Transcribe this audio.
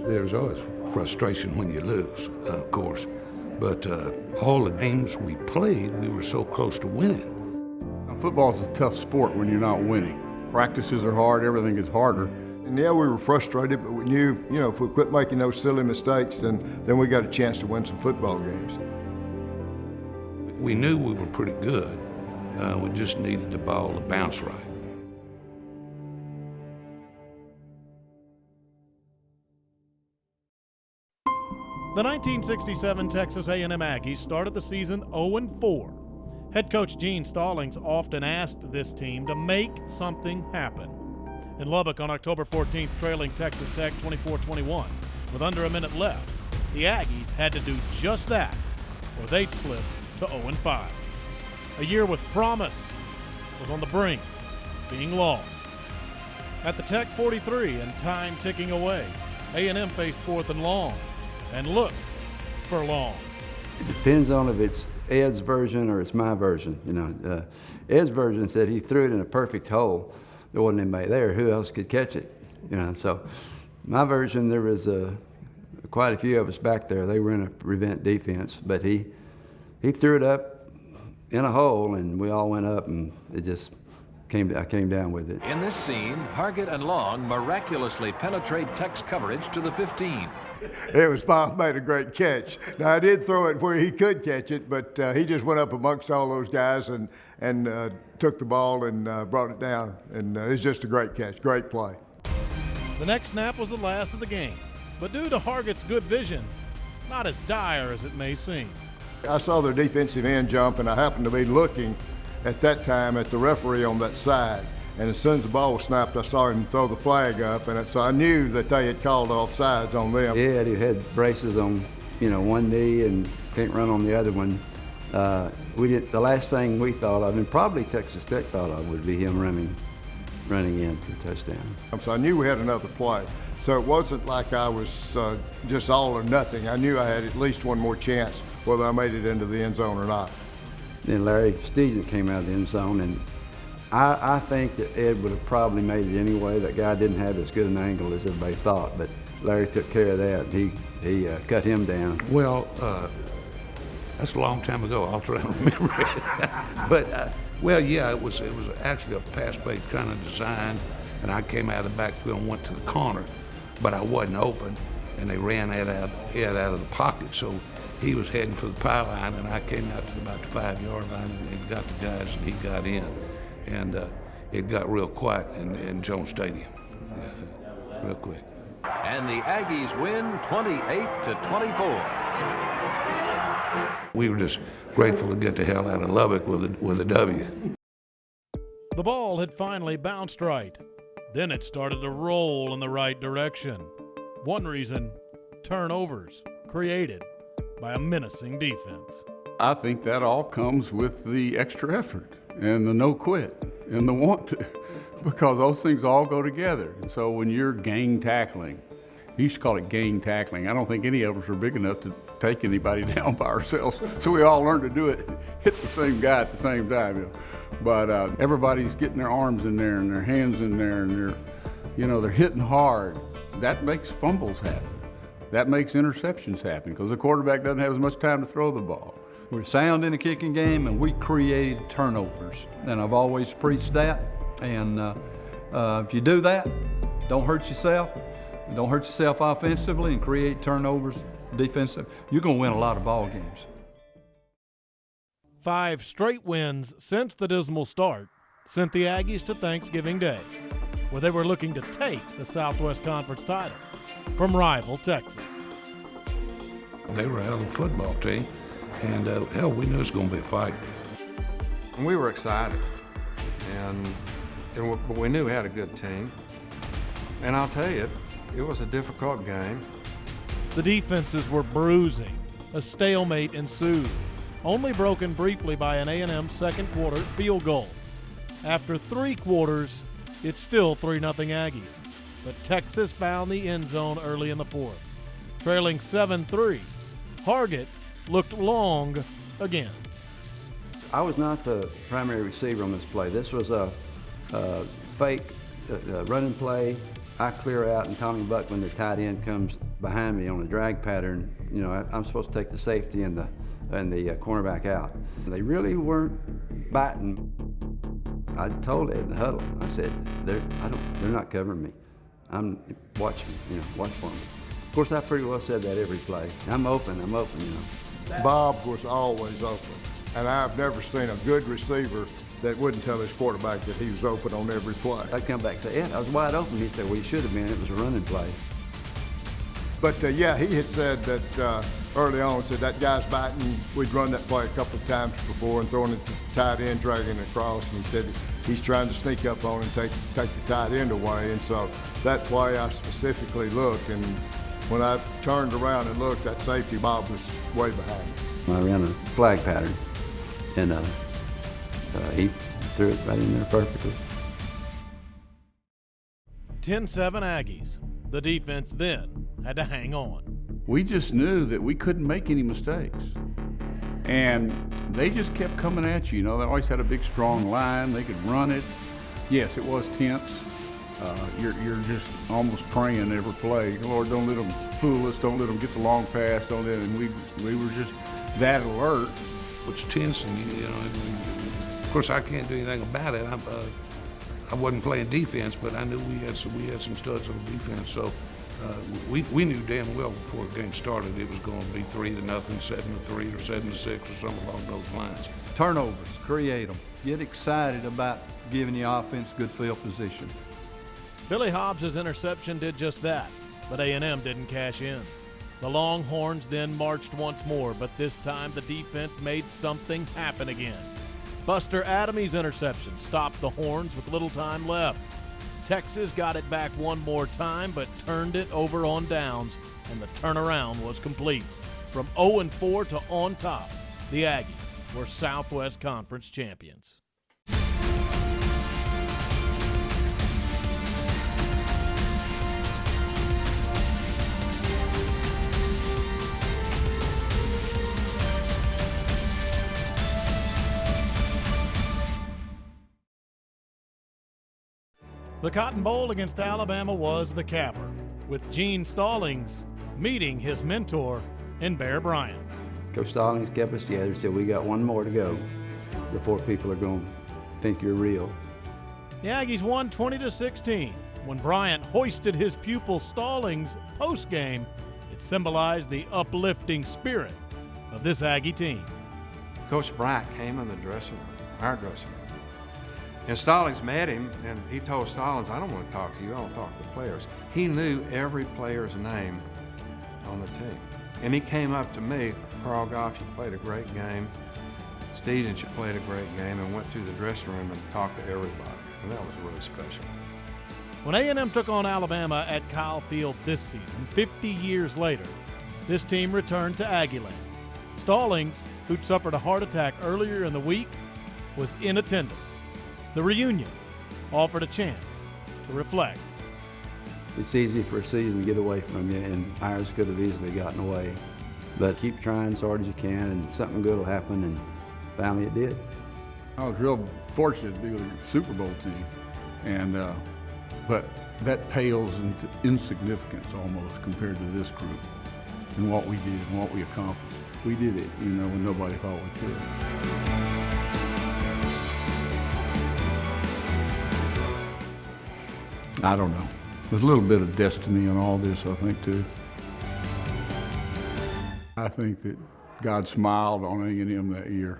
There's always frustration when you lose, of course. But all the games we played, we were so close to winning. Football's a tough sport when you're not winning. Practices are hard, everything is harder. And yeah, we were frustrated, but we knew, if we quit making those silly mistakes, then we got a chance to win some football games. We knew we were pretty good. We just needed the ball to bounce right. The 1967 Texas A&M Aggies started the season 0-4. Head coach Gene Stallings often asked this team to make something happen. In Lubbock on October 14th, trailing Texas Tech 24-21, with under a minute left, the Aggies had to do just that, or they'd slip to 0-5. A year with promise was on the brink of being lost. At the Tech 43 and time ticking away, A&M faced 4th and long, and looked for long. It depends on if it's Ed's version or it's my version. Ed's version said he threw it in a perfect hole. There wasn't anybody there. Who else could catch it? So my version, there was quite a few of us back there. They were in a prevent defense, but he threw it up in a hole, and we all went up, and it just I came down with it. In this scene, Hargett and Long miraculously penetrate Tech's coverage to the 15. It was Bob made a great catch. Now, I did throw it where he could catch it, but he just went up amongst all those guys and took the ball and brought it down. And it was just a great catch, great play. The next snap was the last of the game, but due to Hargett's good vision, not as dire as it may seem. I saw their defensive end jump, and I happened to be looking at that time at the referee on that side. And as soon as the ball was snapped, I saw him throw the flag up, and so I knew that they had called offsides on them. Yeah, he had braces on, one knee and can't run on the other one. The last thing we thought of, and probably Texas Tech thought of, would be him running in for a touchdown. So I knew we had another play. So it wasn't like I was just all or nothing. I knew I had at least one more chance, whether I made it into the end zone or not. Then Larry Steedman came out of the end zone, and I think that Ed would have probably made it anyway. That guy didn't have as good an angle as everybody thought, but Larry took care of that. He cut him down. Well, that's a long time ago. I'll try to remember it. But, yeah, it was actually a pass-bait kind of design, and I came out of the backfield and went to the corner, but I wasn't open, and they ran Ed out of the pocket, so he was heading for the power line, and I came out to about the 5-yard line and got the guys, and he got in. And it got real quiet in Jones Stadium, real quick. And the Aggies win 28-24. We were just grateful to get the hell out of Lubbock with a W. The ball had finally bounced right. Then it started to roll in the right direction. One reason, turnovers created by a menacing defense. I think that all comes with the extra effort and the no quit and the want to, because those things all go together. And so when you're gang tackling, we used to call it gang tackling. I don't think any of us are big enough to take anybody down by ourselves. So we all learned to do it, hit the same guy at the same time. But everybody's getting their arms in there and their hands in there, and they're hitting hard. That makes fumbles happen. That makes interceptions happen because the quarterback doesn't have as much time to throw the ball. We're sound in the kicking game, and we created turnovers. And I've always preached that. And if you do that, don't hurt yourself. Don't hurt yourself offensively and create turnovers defensively. You're going to win a lot of ball games. 5 straight wins since the dismal start sent the Aggies to Thanksgiving Day, where they were looking to take the Southwest Conference title from rival Texas. They were out of the football team, and hell, we knew it was going to be a fight. And we were excited, but we knew we had a good team. And I'll tell you, it was a difficult game. The defenses were bruising. A stalemate ensued, only broken briefly by an A&M second quarter field goal. After 3 quarters, it's still 3-0 Aggies, but Texas found the end zone early in the 4th. Trailing 7-3, Hargett looked long again. I was not the primary receiver on this play. This was a fake running play. I clear out, and Tommy Buckman, the tight end, comes behind me on a drag pattern. You know, I'm supposed to take the safety and the cornerback out. They really weren't biting. I told Ed in the huddle, I said, they're not covering me. I'm watching, watch for me. Of course, I pretty well said that every play. I'm open, you know. Bob was always open, and I've never seen a good receiver that wouldn't tell his quarterback that he was open on every play. I'd come back and say, Ed, I was wide open. He'd say, well, you should have been. It was a running play. But yeah, he had said that early on, said that guy's biting. We'd run that play a couple of times before and throwing it to the tight end, dragging it across. And he said he's trying to sneak up on and take the tight end away. And so that play I specifically looked, and when I turned around and looked, that safety Bob was way behind me. I ran a flag pattern, and he threw it right in there perfectly. 10-7 Aggies. The defense then had to hang on. We just knew that we couldn't make any mistakes. And they just kept coming at you. You know, they always had a big, strong line. They could run it. Yes, it was tense. You're just almost praying every play. Lord, don't let them fool us. Don't let them get the long pass. Don't let them. We were just that alert. It's tense, and of course I can't do anything about it. I wasn't playing defense, but I knew we had some studs on defense. So we knew damn well before the game started it was going to be 3-0, 7-3, or 7-6, or something along those lines. Turnovers, create them. Get excited about giving the offense good field position. Billy Hobbs' interception did just that, but A&M didn't cash in. The Longhorns then marched once more, but this time the defense made something happen again. Buster Adamy's interception stopped the Horns with little time left. Texas got it back one more time, but turned it over on downs, and the turnaround was complete. From 0-4 to on top, the Aggies were Southwest Conference champions. The Cotton Bowl against Alabama was the capper, with Gene Stallings meeting his mentor in Bear Bryant. Coach Stallings kept us together, said we got one more to go before people are going to think you're real. The Aggies won 20-16. When Bryant hoisted his pupil Stallings post-game, it symbolized the uplifting spirit of this Aggie team. Coach Bryant came in the dressing room, our dressing room. And Stallings met him, and he told Stallings, I don't want to talk to you, I want to talk to the players. He knew every player's name on the team. And he came up to me, Carl Goff, you played a great game. Stevens, you played a great game, and went through the dressing room and talked to everybody. And that was really special. When A&M took on Alabama at Kyle Field this season, 50 years later, this team returned to Aggieland. Stallings, who'd suffered a heart attack earlier in the week, was in attendance. The reunion offered a chance to reflect. It's easy for a season to get away from you, and ours could have easily gotten away. But keep trying as hard as you can, and something good will happen, and finally it did. I was real fortunate to be with a Super Bowl team, and but that pales into insignificance almost compared to this group and what we did and what we accomplished. We did it, when nobody thought we could. I don't know. There's a little bit of destiny in all this, I think, too. I think that God smiled on A&M that year.